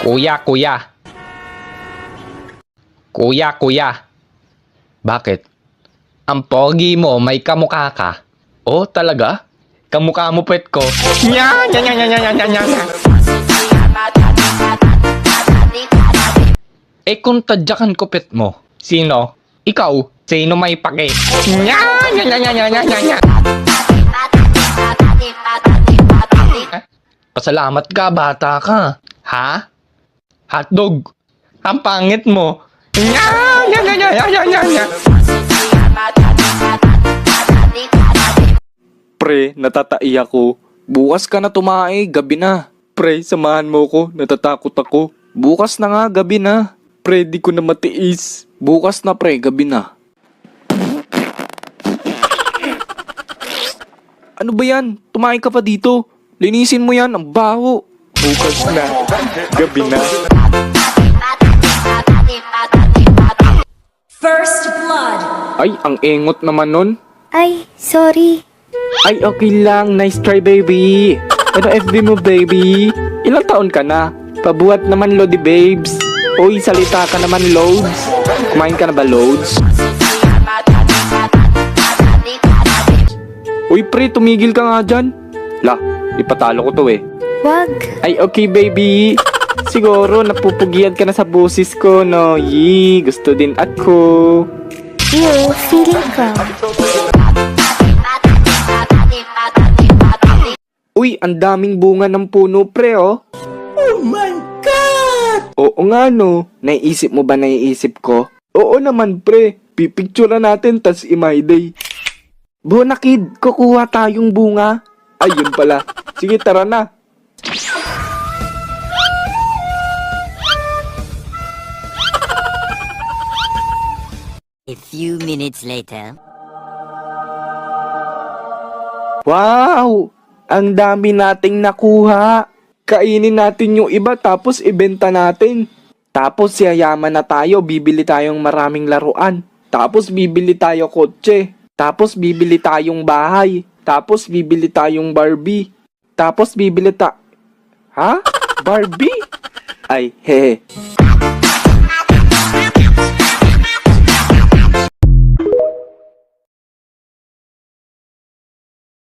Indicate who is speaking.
Speaker 1: Kuya, kuya. Kuya, kuya. Bakit? Ang pogi mo, may kamukha ka. Oh, talaga? Kamukha mo pet ko. Nya, nya, nya, nya, nya, nya, nya, nya. Eh kung tadyakan ko pet mo, sino? Ikaw? Sino may pake? Nya, nya, nya, nya, nya, nya, nya, nya. Pasalamat ka, bata ka. Ha? Hotdog. Ang pangit mo. Nya, nya, nya, nya, nya, nya, nya.
Speaker 2: Pre, natatai ako. Bukas ka na tumae, gabi na. Pre, samahan mo ko, natatakot ako. Bukas na nga, gabi na. Pre, di ko na matiis. Bukas na pre, gabi na. Ano ba yan? Tumae ka pa dito. Linisin mo yan, ang baho. Bukas na, gabi na.
Speaker 3: First blood.
Speaker 2: Ay, ang engot naman nun.
Speaker 4: Ay, sorry.
Speaker 2: Ay, okay lang. Nice try, baby. Ano FB mo, baby? Ilang taon ka na? Pabuhat naman, Lodi babes. Uy, salita ka naman, Loads. Kumain ka na ba, Loads? Uy, pre, tumigil ka nga dyan. La, ipatalo ko to eh.
Speaker 4: Wag.
Speaker 2: Ay, okay, baby. Siguro, napupugian ka na sa busis ko, no? Yee, gusto din ako.
Speaker 4: Ew, feeling ko.
Speaker 2: Uy, ang daming bunga ng puno, pre, oh. Oh my God! Oo nga, no. Naiisip mo ba naiisip ko? Oo naman, pre. Pipicture natin, tas i-my-day. Bona kid, kukuha tayong bunga. Ayun pala. Sige, tara na.
Speaker 5: A few minutes later.
Speaker 2: Wow! Ang dami nating nakuha. Kainin natin yung iba tapos ibenta natin. Tapos yayaman na tayo, bibili tayong maraming laruan. Tapos bibili tayo kotse. Tapos bibili tayong bahay. Tapos bibili tayong Barbie. Tapos bibili Ha? Barbie? Ay, hehe.